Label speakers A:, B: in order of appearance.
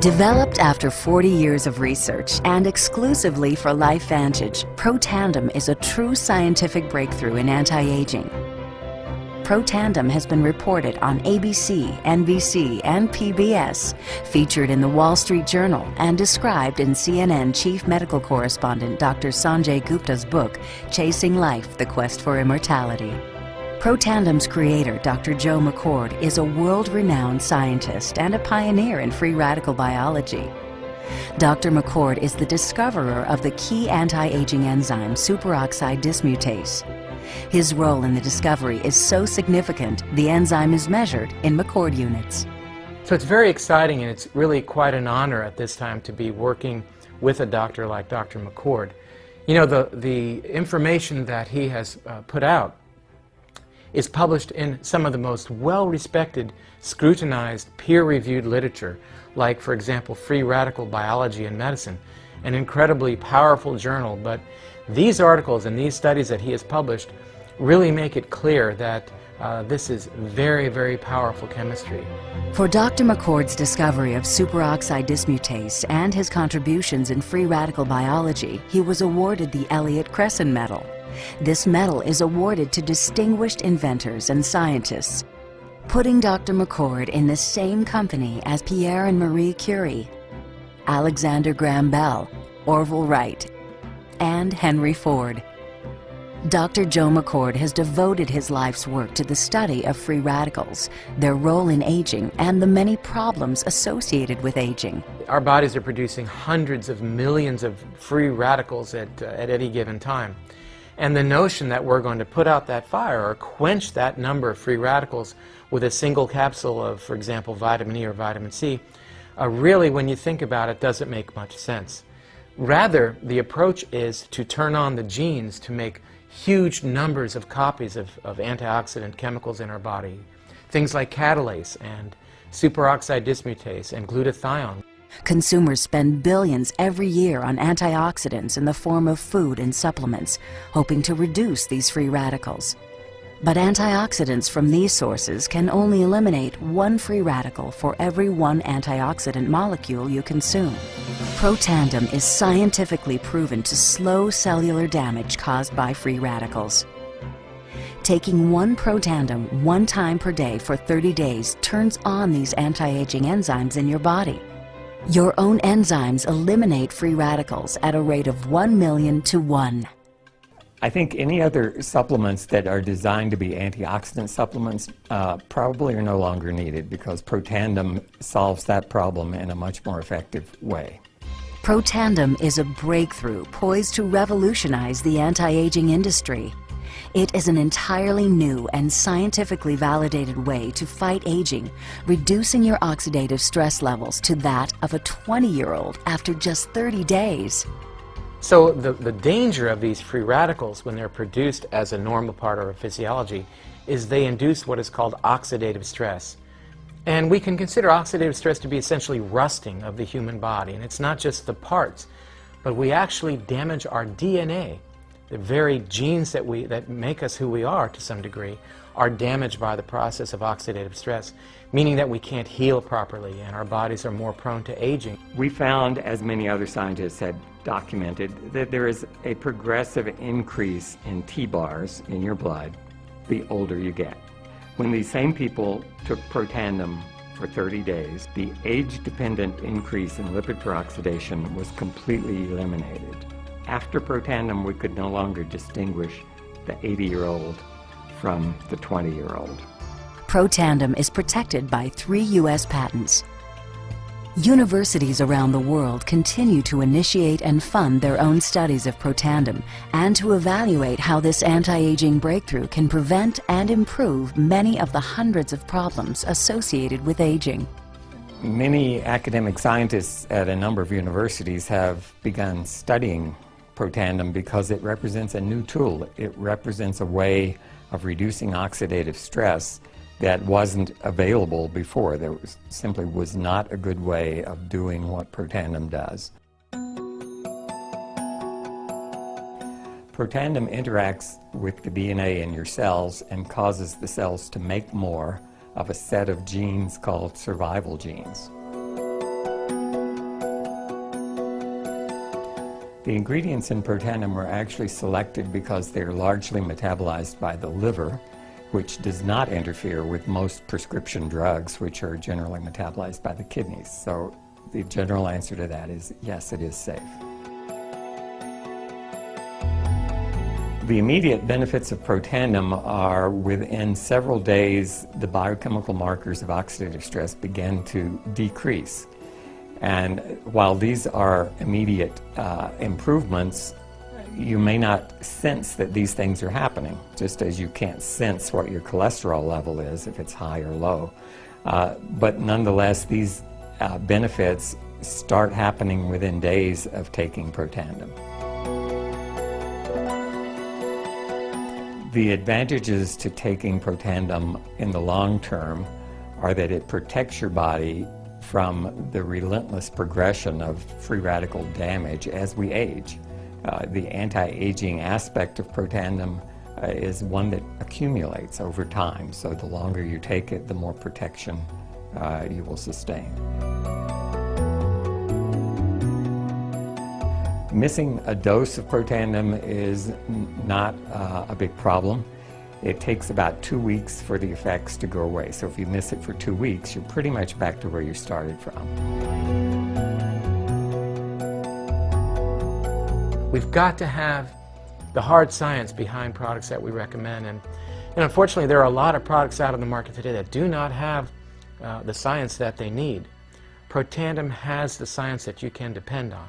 A: Developed after 40 years of research and exclusively for LifeVantage, Protandim is a true scientific breakthrough in anti-aging. Protandim has been reported on ABC, NBC, and PBS, featured in the Wall Street Journal, and described in CNN Chief Medical Correspondent Dr. Sanjay Gupta's book, Chasing Life: The Quest for Immortality. Protandim's creator, Dr. Joe McCord, is a world-renowned scientist and a pioneer in free radical biology. Dr. McCord is the discoverer of the key anti-aging enzyme superoxide dismutase. His role in the discovery is so significant, the enzyme is measured in McCord units.
B: So it's very exciting, and it's really quite an honor at this time to be working with a doctor like Dr. McCord. You know, the information that he has put out is published in some of the most well-respected, scrutinized, peer-reviewed literature, like, for example, Free Radical Biology and Medicine, an incredibly powerful journal. But these articles and these studies that he has published really make it clear that this is very, very powerful chemistry.
A: For Dr. McCord's discovery of superoxide dismutase and his contributions in free radical biology, he was awarded the Elliott Cresson Medal. This medal is awarded to distinguished inventors and scientists, putting Dr. McCord in the same company as Pierre and Marie Curie, Alexander Graham Bell, Orville Wright, and Henry Ford. Dr. Joe McCord has devoted his life's work to the study of free radicals, their role in aging, and the many problems associated with aging.
B: Our bodies are producing hundreds of millions of free radicals at any given time. And the notion that we're going to put out that fire or quench that number of free radicals with a single capsule of, for example, vitamin E or vitamin C, really, when you think about it, doesn't make much sense. Rather, the approach is to turn on the genes to make huge numbers of copies of antioxidant chemicals in our body. Things like catalase and superoxide dismutase and glutathione.
A: Consumers spend billions every year on antioxidants in the form of food and supplements, hoping to reduce these free radicals. But antioxidants from these sources can only eliminate one free radical for every one antioxidant molecule you consume. Protandim is scientifically proven to slow cellular damage caused by free radicals. Taking one Protandim 1 time per day for 30 days turns on these anti-aging enzymes in your body. Your own enzymes eliminate free radicals at a rate of 1 million to 1.
C: I think any other supplements that are designed to be antioxidant supplements probably are no longer needed, because Protandim solves that problem in a much more effective way.
A: Protandim is a breakthrough poised to revolutionize the anti-aging industry. It is an entirely new and scientifically validated way to fight aging, reducing your oxidative stress levels to that of a 20-year-old after just 30 days.
B: So the danger of these free radicals when they're produced as a normal part of our physiology is they induce what is called oxidative stress. And we can consider oxidative stress to be essentially rusting of the human body. And it's not just the parts, but we actually damage our DNA. The very genes that make us who we are, to some degree, are damaged by the process of oxidative stress, meaning that we can't heal properly and our bodies are more prone to aging.
C: We found, as many other scientists had documented, that there is a progressive increase in T-bars in your blood the older you get. When these same people took Protandim for 30 days, the age-dependent increase in lipid peroxidation was completely eliminated. After Protandim, we could no longer distinguish the 80-year-old from the 20-year-old.
A: Protandim is protected by 3 U.S. patents. Universities around the world continue to initiate and fund their own studies of Protandim and to evaluate how this anti-aging breakthrough can prevent and improve many of the hundreds of problems associated with aging.
C: Many academic scientists at a number of universities have begun studying Protandim because it represents a new tool. It represents a way of reducing oxidative stress that wasn't available before. There simply was not a good way of doing what Protandim does. Protandim interacts with the DNA in your cells and causes the cells to make more of a set of genes called survival genes. The ingredients in Protandim were actually selected because they're largely metabolized by the liver, which does not interfere with most prescription drugs, which are generally metabolized by the kidneys. So the general answer to that is yes, it is safe. The immediate benefits of Protandim are within several days, the biochemical markers of oxidative stress begin to decrease. And while these are immediate improvements, you may not sense that these things are happening, just as you can't sense what your cholesterol level is if it's high or low. But nonetheless, these benefits start happening within days of taking Protandim. The advantages to taking Protandim in the long term are that it protects your body from the relentless progression of free radical damage as we age. The anti-aging aspect of Protandim is one that accumulates over time, so the longer you take it, the more protection you will sustain. Missing a dose of Protandim is not a big problem. It takes about 2 weeks for the effects to go away. So if you miss it for 2 weeks, you're pretty much back to where you started from.
B: We've got to have the hard science behind products that we recommend. And unfortunately, there are a lot of products out on the market today that do not have the science that they need. Protandim has the science that you can depend on.